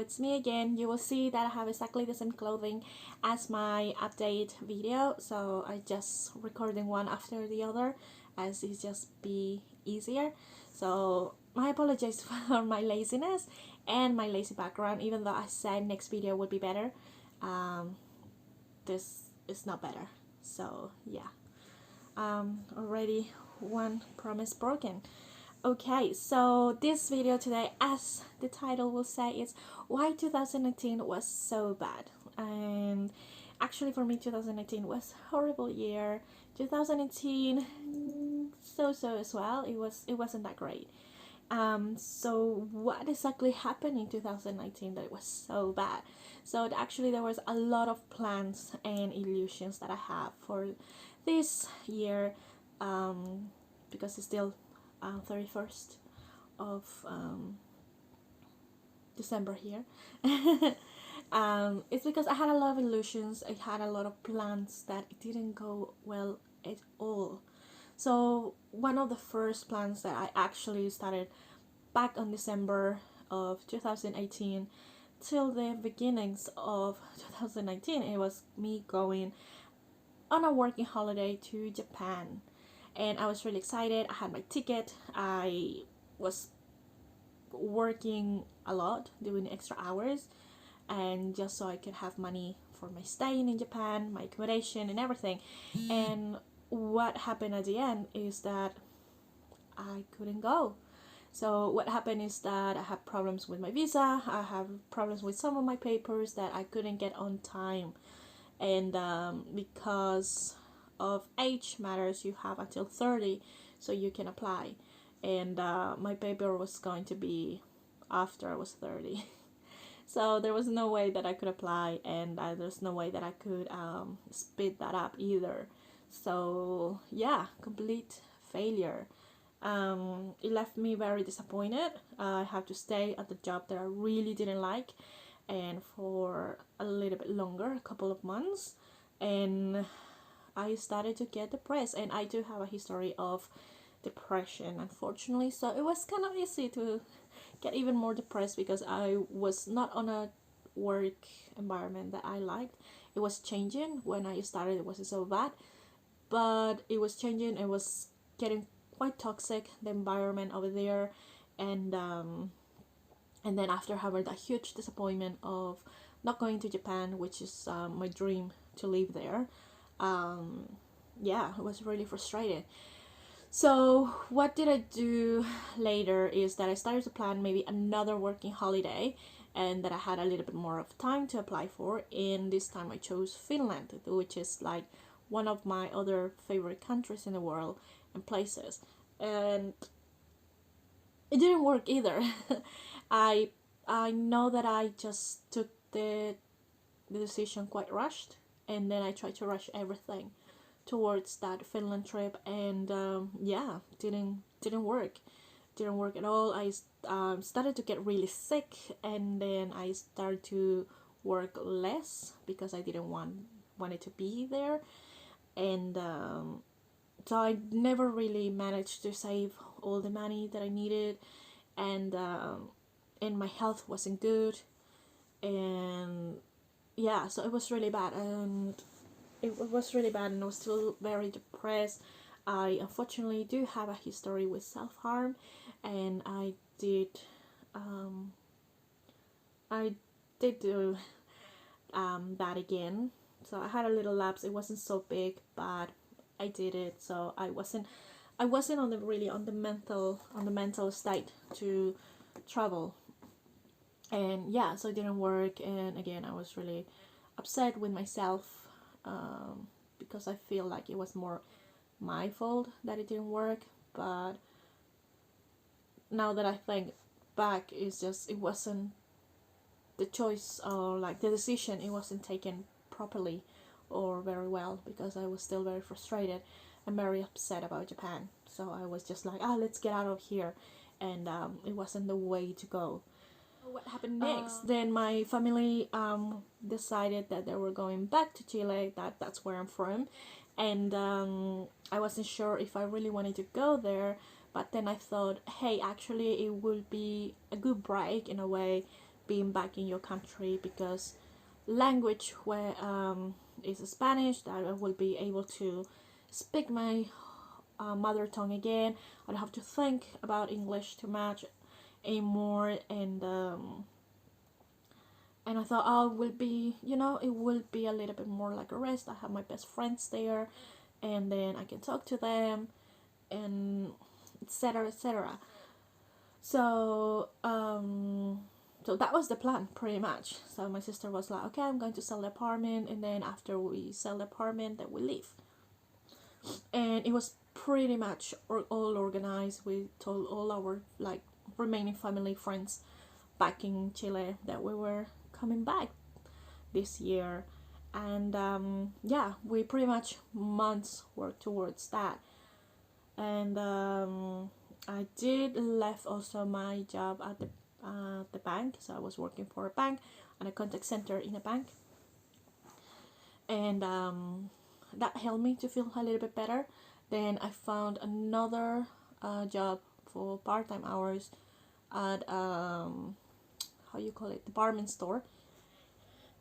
it's me again. You will see that I have exactly the same clothing as my update video, so I just recording one after the other as it just be easier. So my apologies for my laziness and my lazy background, even though I said next video would be better. This is not better, so yeah. Already one promise broken. Okay, so this video today, as the title will say, is why 2019 was so bad. And actually for me 2019 was a horrible year. 2018 so as well. It wasn't that great. So what exactly happened in 2019 that it was so bad? So actually there was a lot of plans and illusions that I have for this year, because it's still 31st of December here. It's because I had a lot of illusions. I had a lot of plans that didn't go well at all. So one of the first plans that I actually started back on December of 2018 till the beginnings of 2019, it was me going on a working holiday to Japan. And I was really excited. I had my ticket. I was working a lot, doing extra hours, and just so I could have money for my staying in Japan, my accommodation, and everything. And what happened at the end is that I couldn't go. So what happened is that I have problems with my visa. I have problems with some of my papers that I couldn't get on time, and because of age matters, you have until 30 so you can apply. And my paper was going to be after I was 30. So there was no way that I could apply, and there's no way that I could speed that up either. So yeah, complete failure. It left me very disappointed. I had to stay at the job that I really didn't like, and for a little bit longer, a couple of months, and I started to get depressed. And I do have a history of depression, unfortunately, so it was kind of easy to get even more depressed because I was not on a work environment that I liked. It was changing. When I started, it wasn't so bad, but it was changing. It was getting quite toxic, the environment over there. And then after having that huge disappointment of not going to Japan, which is my dream to live there, yeah, I was really frustrated. So what did I do later is that I started to plan maybe another working holiday, and that I had a little bit more of time to apply for. And this time I chose Finland, which is like one of my other favorite countries in the world and places. And it didn't work either. I I know that I just took the decision quite rushed, and then I tried to rush everything towards that Finland trip, and yeah, didn't work. Didn't work at all. I started to get really sick, and then I started to work less because I didn't want it to be there, and so I never really managed to save all the money that I needed, and my health wasn't good, and yeah, so it was really bad, and it was really bad, and I was still very depressed. I unfortunately do have a history with self harm, and um, I did do that again. So I had a little lapse. It wasn't so big, but I did it. So I wasn't on the really on the mental state to travel, and yeah, so it didn't work. And again, I was really upset with myself, because I feel like it was more my fault that it didn't work. But now that I think back, it's just it wasn't the choice, or like the decision, it wasn't taken properly or very well, because I was still very frustrated and very upset about Japan. So I was just like, let's get out of here, and it wasn't the way to go. What happened next? Then my family decided that they were going back to Chile. That's where I'm from, and I wasn't sure if I really wanted to go there. But then I thought, hey, actually, it would be a good break in a way, being back in your country, because language where is Spanish, that I will be able to speak my mother tongue again. I don't have to think about English too much anymore, and I thought, oh, it will be, it will be a little bit more like a rest. I have my best friends there, and then I can talk to them, and etc. etc. So so that was the plan pretty much. So my sister was like, okay, I'm going to sell the apartment, and then after we sell the apartment, then we leave. And it was pretty much all organized. We told all our like remaining family friends back in Chile that we were coming back this year, and yeah, we pretty much months worked towards that. And I did left also my job at the bank, so I was working for a bank and a contact center in a bank, and that helped me to feel a little bit better. Then I found another job for part-time hours at how you call it, department store,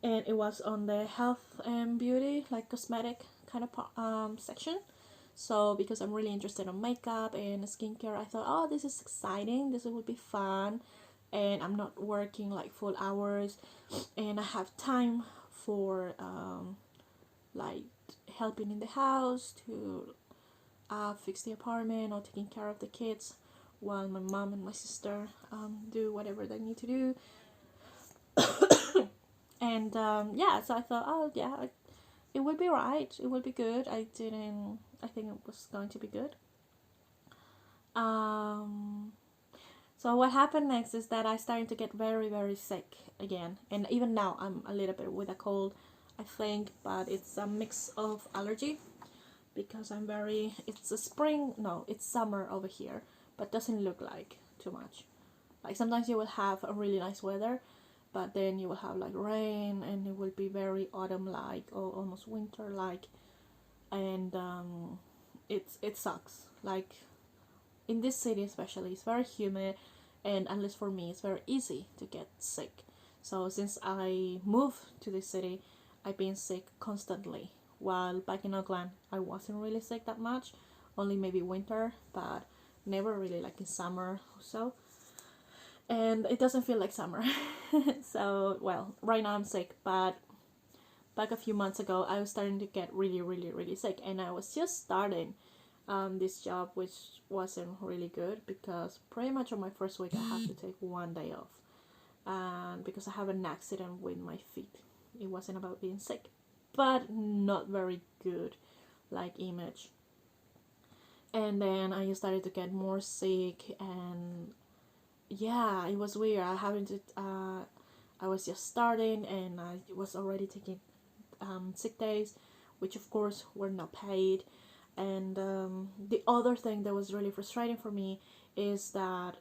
and it was on the health and beauty, like cosmetic kind of section. So because I'm really interested in makeup and skincare, I thought, oh, this is exciting, this would be fun, and I'm not working like full hours, and I have time for like helping in the house to fix the apartment or taking care of the kids while my mom and my sister do whatever they need to do. And yeah, so I thought, oh yeah, it would be right, it would be good. I think it was going to be good. um so what happened next is that I started to get very very sick again, and even now I'm a little bit with a cold, I think, but it's a mix of allergy, because I'm very, it's a spring, no, it's summer over here, but doesn't look like too much. Like sometimes you will have a really nice weather, but then you will have like rain, and it will be very autumn like, or almost winter like. And it sucks. Like in this city especially, it's very humid, and at least for me it's very easy to get sick. So since I moved to this city, I've been sick constantly. While back in Oakland, I wasn't really sick that much, only maybe winter, but never really like in summer or so. And it doesn't feel like summer. So, well, right now I'm sick, but back a few months ago, I was starting to get really, really, really sick, and I was just starting this job, which wasn't really good, because pretty much on my first week, I had to take one day off, and because I have an accident with my feet. It wasn't about being sick, but not very good, like image. And then I started to get more sick, and yeah, it was weird. I was just starting, and I was already taking sick days, which of course were not paid. And the other thing that was really frustrating for me is that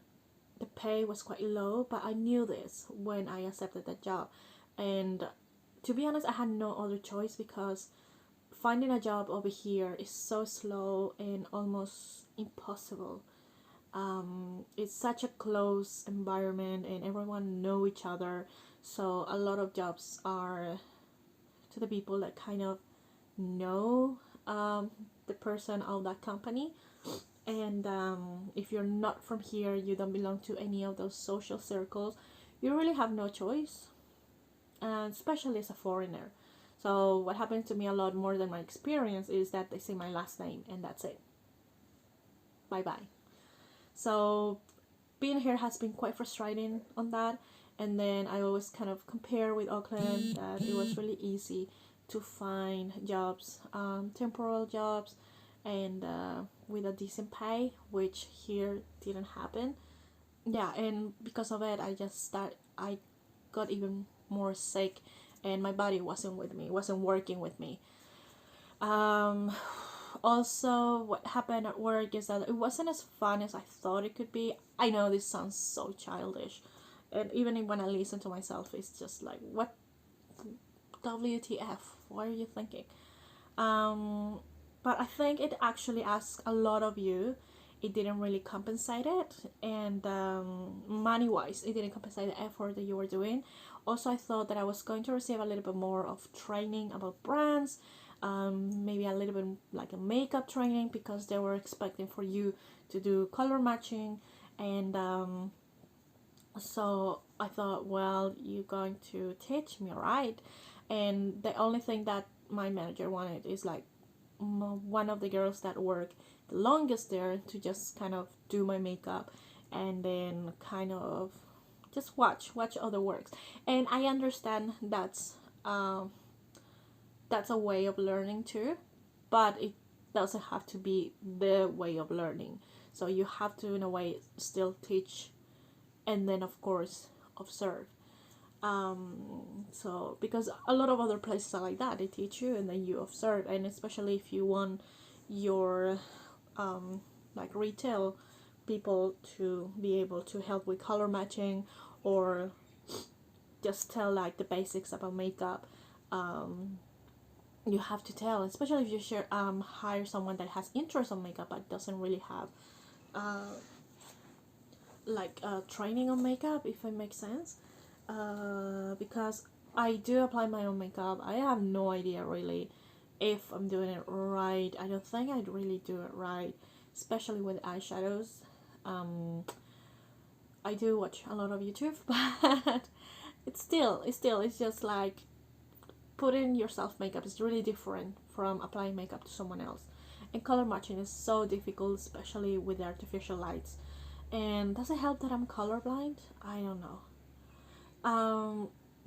the pay was quite low, but I knew this when I accepted that job. And to be honest, I had no other choice, because finding a job over here is so slow and almost impossible. It's such a close environment, and everyone know each other, so a lot of jobs are to the people that kind of know the person of that company. And if you're not from here, you don't belong to any of those social circles, you really have no choice, and especially as a foreigner. So what happens to me a lot more than my experience is that they say my last name, and that's it. Bye bye. So being here has been quite frustrating on that. And then I always kind of compare with Auckland, that it was really easy to find jobs, temporal jobs, and with a decent pay, which here didn't happen. Yeah, and because of it, I got even more sick, and my body wasn't with me, wasn't working with me. Um, Also, what happened at work is that it wasn't as fun as I thought it could be. I know this sounds so childish, and even when I listen to myself, it's just like, what WTF? What are you thinking? Um, but I think it actually asks a lot of you it didn't really compensate it, and money wise it didn't compensate the effort that you were doing. Also, I thought that I was going to receive a little bit more of training about brands, maybe a little bit like a makeup training, because they were expecting for you to do color matching. And so I thought, well, you're going to teach me, right? And the only thing that my manager wanted is like one of the girls that work the longest there to just kind of do my makeup, and then kind of just watch other works. And I understand that's a way of learning too, but it doesn't have to be the way of learning. So you have to, in a way, still teach, and then of course observe. So because a lot of other places are like that, they teach you and then you observe. And especially if you want your like retail people to be able to help with color matching, or just tell like the basics about makeup, you have to tell, especially if you hire someone that has interest on makeup but doesn't really have training on makeup, if it makes sense. Because I do apply my own makeup, I have no idea really if I'm doing it right. I don't think I'd really do it right, especially with eyeshadows. I do watch a lot of YouTube, but it's just like putting yourself makeup is really different from applying makeup to someone else. And color matching is so difficult, especially with the artificial lights. And does it help that I'm colorblind? I don't know.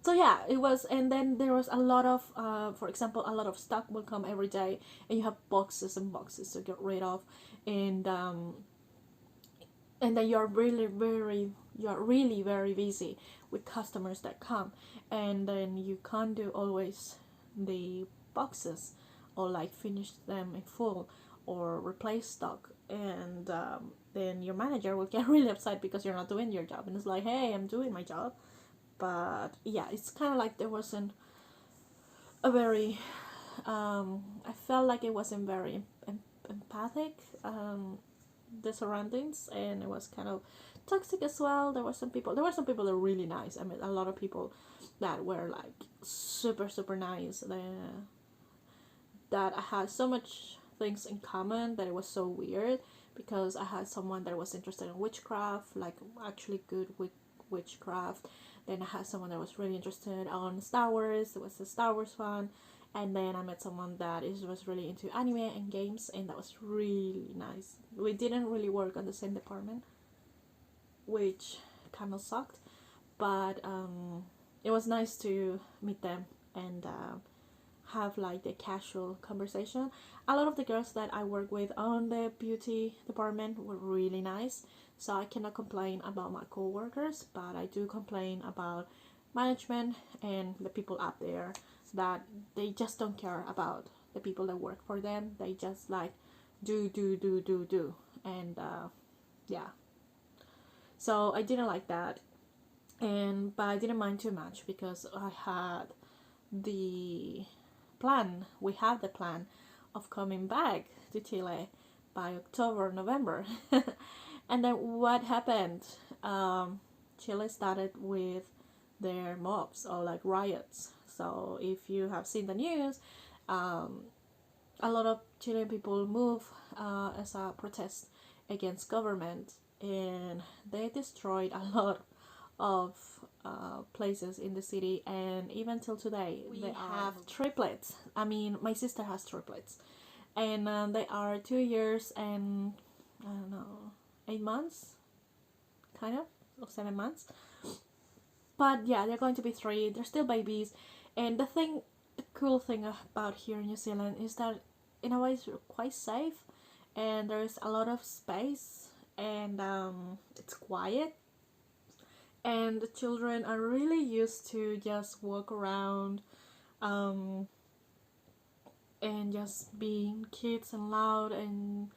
So yeah, it was. And then there was a lot of for example, a lot of stock will come every day, and you have boxes and boxes to get rid of. And then you're really very busy with customers that come, and then you can't do always the boxes, or like finish them in full, or replace stock. And then your manager will get really upset because you're not doing your job, and it's like, hey, I'm doing my job. But yeah, it's kind of like there wasn't a very I felt like it wasn't very empathic, the surroundings, and it was kind of toxic as well. There were some people that were really nice. I mean, a lot of people that were like super nice, that I had so much things in common that it was so weird, because I had someone that was interested in witchcraft, like actually good with witchcraft. Then I had someone that was really interested on Star Wars. It was a Star Wars fan. And then I met someone that was really into anime and games, and that was really nice. We didn't really work on the same department, which kind of sucked, but it was nice to meet them and have like the casual conversation. A lot of the girls that I work with on the beauty department were really nice, so I cannot complain about my co-workers, but I do complain about management and the people up there, that they just don't care about the people that work for them. They just like do, and yeah. So I didn't like that, but I didn't mind too much, because I had the we have the plan of coming back to Chile by October, November. And then what happened? Chile started with their mobs, or like riots. So if you have seen the news, a lot of Chilean people move as a protest against government, and they destroyed a lot of places in the city. And even till today, they have triplets. I mean, my sister has triplets, and they are 2 years and I don't know, 8 months, kind of 7 months. But yeah, they're going to be 3. They're still babies, and the cool thing about here in New Zealand is that in a way it's quite safe, and there's a lot of space, and it's quiet, and the children are really used to just walk around, and just being kids and loud, and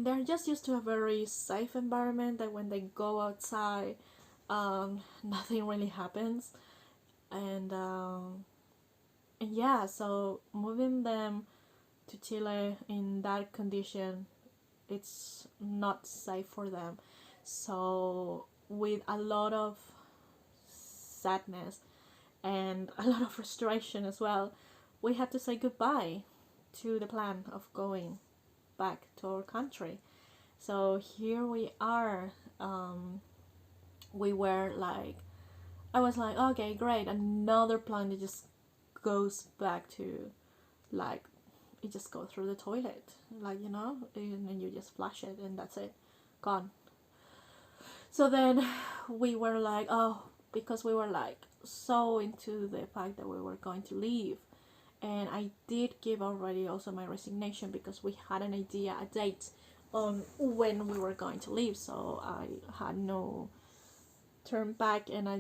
they're just used to a very safe environment, that when they go outside, nothing really happens. And yeah, so moving them to Chile in that condition, it's not safe for them. So with a lot of sadness and a lot of frustration as well, we had to say goodbye to the plan of going back to our country. So here we are. We were like, I was like, okay, great, another plan that just goes back to, like, it just goes through the toilet, like, and then you just flush it and that's it, gone. So then we were like, oh, because we were like so into the fact that we were going to leave. And I did give already also my resignation because we had an idea, a date on when we were going to leave. So I had no turn back, and I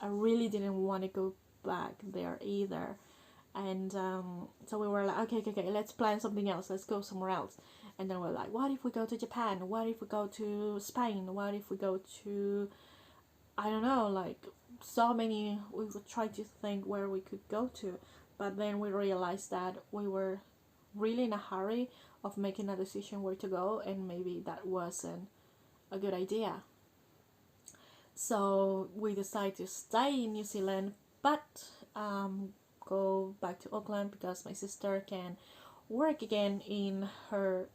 really didn't want to go back there either. And so we were like, okay, let's plan something else. Let's go somewhere else. And then we're like, what if we go to Japan? What if we go to Spain? What if we go to, I don't know, like so many. We would try to think where we could go to, but then we realized that we were really in a hurry of making a decision where to go, and maybe that wasn't a good idea. So we decided to stay in New Zealand, but go back to Auckland because my sister can work again in her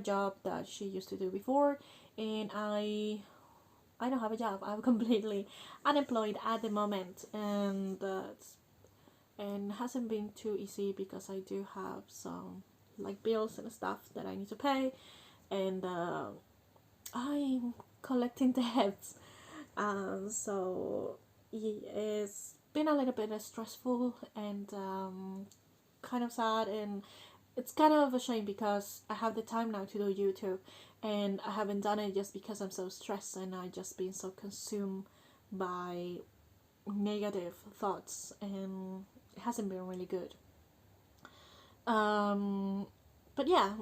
job that she used to do before, and I don't have a job. I'm completely unemployed at the moment, and hasn't been too easy because I do have some like bills and stuff that I need to pay, and I'm collecting debts. So it's been a little bit stressful and kind of sad, and it's kind of a shame because I have the time now to do YouTube, and I haven't done it just because I'm so stressed and I just been so consumed by negative thoughts, and it hasn't been really good. But yeah,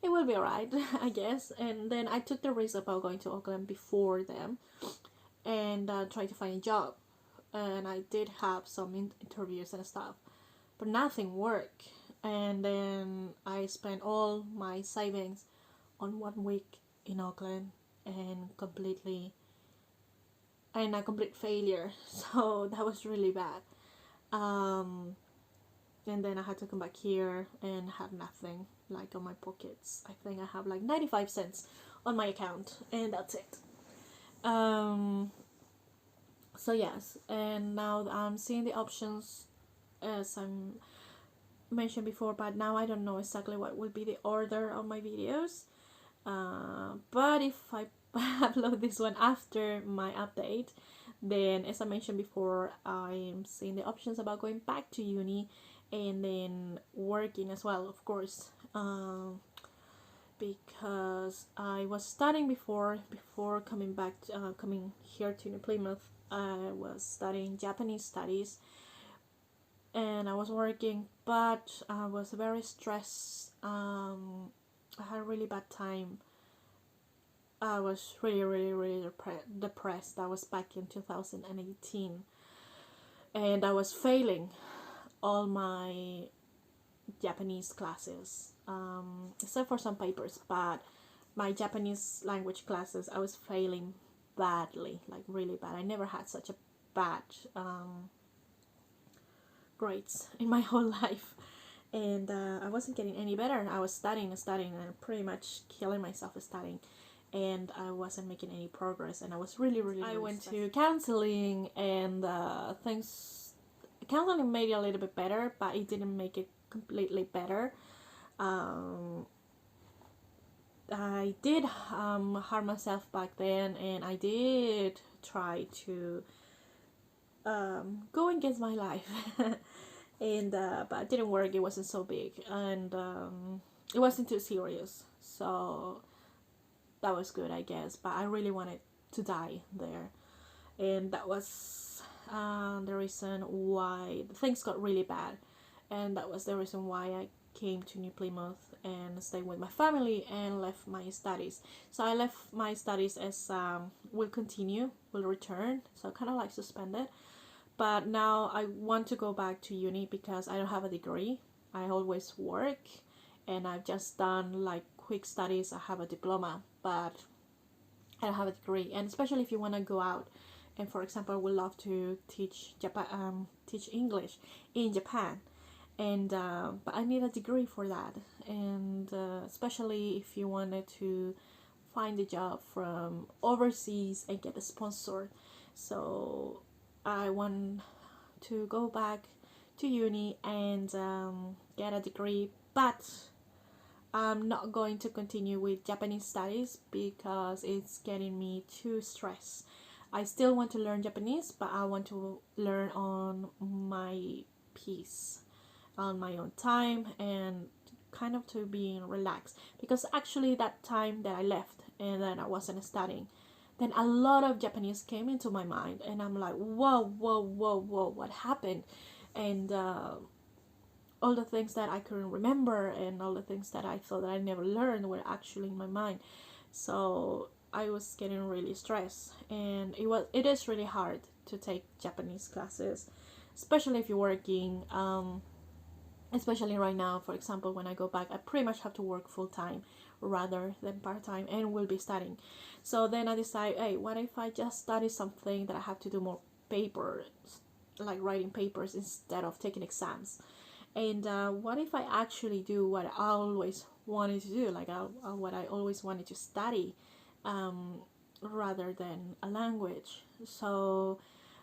it will be alright, I guess. And then I took the risk about going to Auckland before them and tried to find a job. And I did have some interviews and stuff, but nothing worked. And then I spent all my savings on 1 week in Auckland and a complete failure. So that was really bad. And then I had to come back here and have nothing like on my pockets. I think I have like 95 cents on my account, and that's it. So yes, and now I'm seeing the options as I mentioned before, but now I don't know exactly what will be the order of my videos. But if I upload this one after my update, then as I mentioned before, I'm seeing the options about going back to uni and then working as well, of course, because I was studying before coming back coming here to New Plymouth. I was studying Japanese studies and I was working, but I was very stressed. I had a really bad time. I was really depressed. I was back in 2018 and I was failing all my Japanese classes, except for some papers, but my Japanese language classes I was failing badly, like really bad. I never had such a bad grades in my whole life, and I wasn't getting any better. I was studying and pretty much killing myself studying, and I wasn't making any progress, and I was really I went to counseling, and counseling made it a little bit better, but it didn't make it completely better. I did harm myself back then, and I did try to go against my life. And but it didn't work. It wasn't so big, and it wasn't too serious, so that was good, I guess. But I really wanted to die there, and that was the reason why things got really bad, and that was the reason why I came to New Plymouth and stayed with my family and left my studies. So I left my studies as will continue, will return, so kind of like suspended. But now I want to go back to uni because I don't have a degree. I always work, and I've just done like quick studies. I have a diploma, but I don't have a degree. And especially if you want to go out, and for example, would love to teach English in Japan, and but I need a degree for that. And especially if you wanted to find a job from overseas and get a sponsor. So I want to go back to uni and get a degree, but I'm not going to continue with Japanese studies because it's getting me too stressed. I still want to learn Japanese, but I want to learn on my pace, on my own time, and kind of to being relaxed. Because actually, that time that I left and then I wasn't studying, then a lot of Japanese came into my mind, and I'm like, whoa, whoa, whoa, whoa, what happened? And all the things that I couldn't remember and all the things that I thought that I never learned were actually in my mind. So I was getting really stressed, and it is really hard to take Japanese classes, especially if you're working. Especially right now, for example, when I go back, I pretty much have to work full time rather than part time, and will be studying. So then I decide, hey, what if I just study something that I have to do more papers, like writing papers instead of taking exams? And what if I actually do what I always wanted to do, like what I always wanted to study, um, rather than a language? So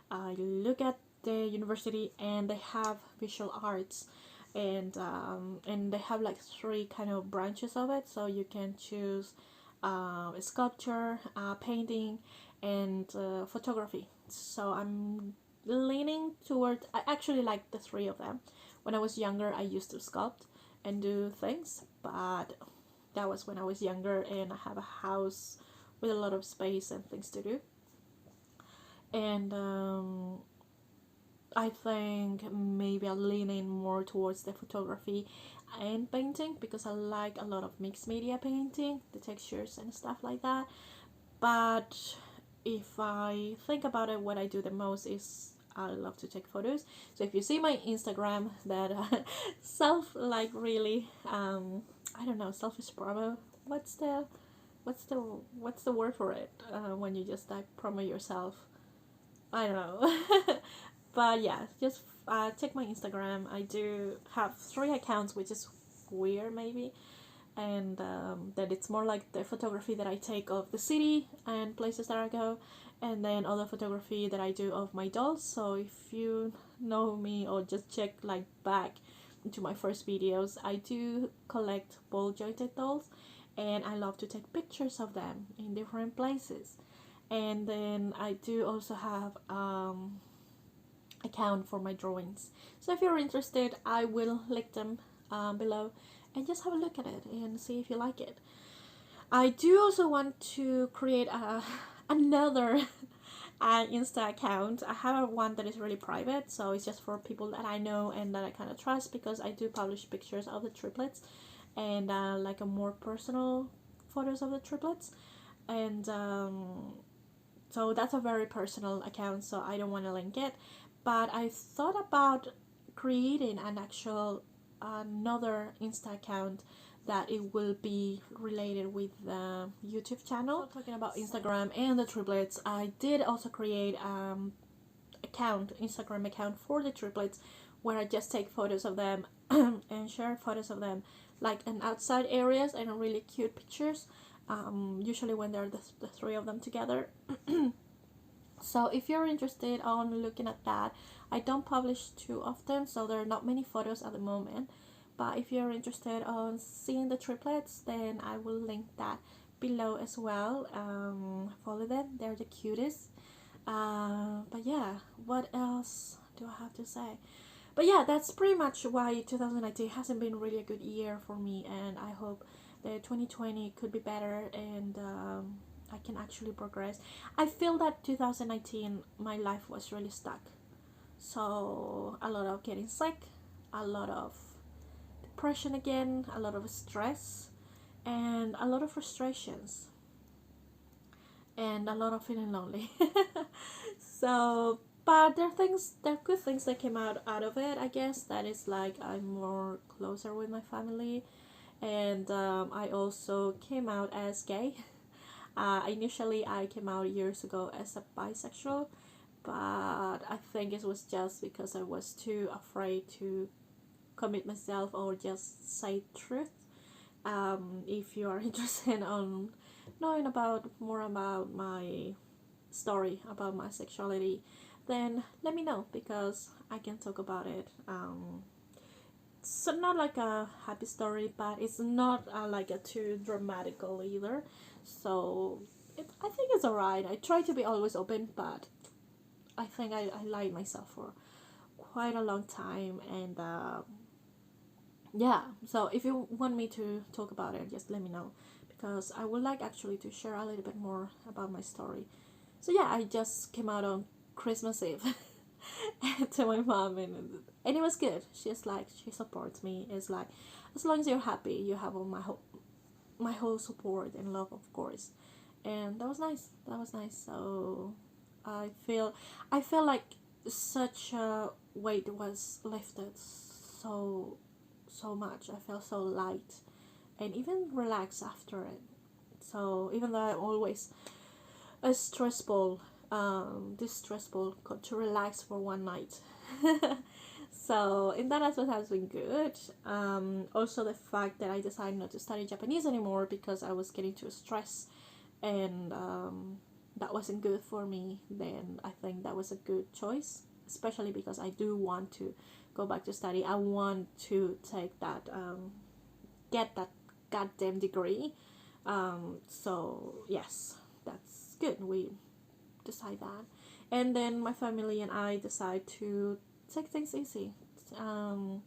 I look at the university, and they have visual arts, and they have like three kind of branches of it. So you can choose sculpture, painting, and photography. So I'm leaning toward. I actually like the three of them. When I was younger, I used to sculpt and do things, but that was when I was younger and I have a house with a lot of space and things to do. And I think maybe I'm leaning more towards the photography and painting because I like a lot of mixed media painting, the textures and stuff like that. But if I think about it, what I do the most is I love to take photos. So if you see my Instagram, that self like really I don't know, selfish promo. What's the what's the word for it when you just like promo yourself? I don't know. But yeah, just check my Instagram. I do have three accounts, which is weird maybe, and that it's more like the photography that I take of the city and places that I go, and then other photography that I do of my dolls. So if you know me or just check like back into my first videos, I do collect ball jointed dolls, and I love to take pictures of them in different places. And then I do also have account for my drawings. So if you're interested, I will link them below, and just have a look at it and see if you like it. I do also want to create another Insta account. I have one that is really private, so it's just for people that I know and that I kind of trust, because I do publish pictures of the triplets and like a more personal photos of the triplets. And so that's a very personal account, so I don't want to link it. But I thought about creating an actual another Insta account that it will be related with the YouTube channel. So talking about Instagram and the triplets, I did also create Instagram account for the triplets, where I just take photos of them and share photos of them like in outside areas and really cute pictures, usually when they're the three of them together. So if you're interested on looking at that, I don't publish too often, so there are not many photos at the moment. But if you're interested on seeing the triplets, then I will link that below as well. Follow them, they're the cutest. But yeah, what else do I have to say? But yeah, that's pretty much why 2019 hasn't been really a good year for me, and I hope that 2020 could be better, and I can actually progress. I feel that 2019 my life was really stuck. So a lot of getting sick, a lot of depression again, a lot of stress, and a lot of frustrations, and a lot of feeling lonely. So, but there are good things that came out of it. I guess that is like I'm more closer with my family, and I also came out as gay. Initially, I came out years ago as a bisexual, but I think it was just because I was too afraid to commit myself or just say truth. If you are interested on knowing about more about my story about my sexuality, then let me know because I can talk about it. So not like a happy story, but it's not like a too dramatical either. So I think it's alright. I try to be always open, but I think I lied myself for quite a long time, and yeah. So if you want me to talk about it, just let me know because I would like actually to share a little bit more about my story. So yeah, I just came out on Christmas Eve to my mom, and it was good. She's like she supports me. It's like as long as you're happy, you have all my whole support and love, of course, and that was nice. That was nice. So I feel like such a weight was lifted so much. I felt so light and even relaxed after it. So even though I'm always a stressful, distressful, got to relax for one night. So in that aspect has been good. Also the fact that I decided not to study Japanese anymore because I was getting too stressed, and that wasn't good for me. Then I think that was a good choice, especially because I do want to go back to study. I want to take that get that goddamn degree. So yes, that's good. We decide that, and then my family and I decide to take things easy. Um,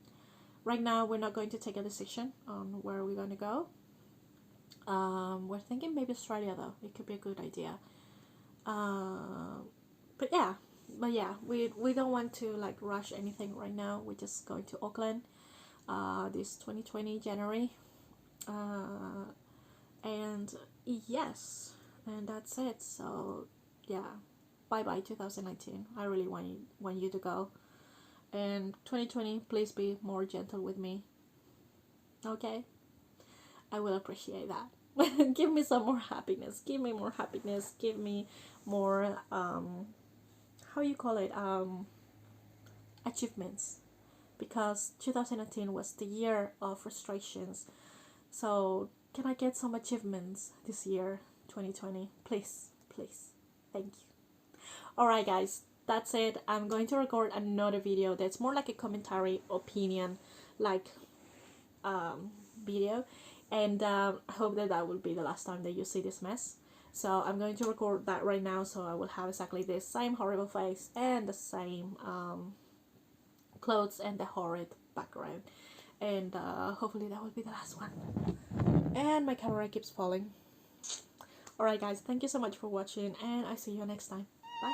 right now, we're not going to take a decision on where we're going to go. We're thinking maybe Australia though. It could be a good idea. Uh, but yeah, we don't want to like rush anything right now. We're just going to Auckland. This 2020 January. Uh, and yes, and that's it. So yeah, bye bye 2019. I really want you to go. And 2020, please be more gentle with me. Okay, I will appreciate that. Give me some more happiness. Give me more happiness. Give me more how you call it achievements, because 2019 was the year of frustrations. So can I get some achievements this year, 2020? Please, please. Thank you. Alright, guys, that's it. I'm going to record another video that's more like a commentary, opinion, like video. And I hope that that will be the last time that you see this mess. So I'm going to record that right now, so I will have exactly the same horrible face and the same clothes and the horrid background. And hopefully that will be the last one. And my camera keeps falling. Alright guys, thank you so much for watching, and I see you next time. Bye.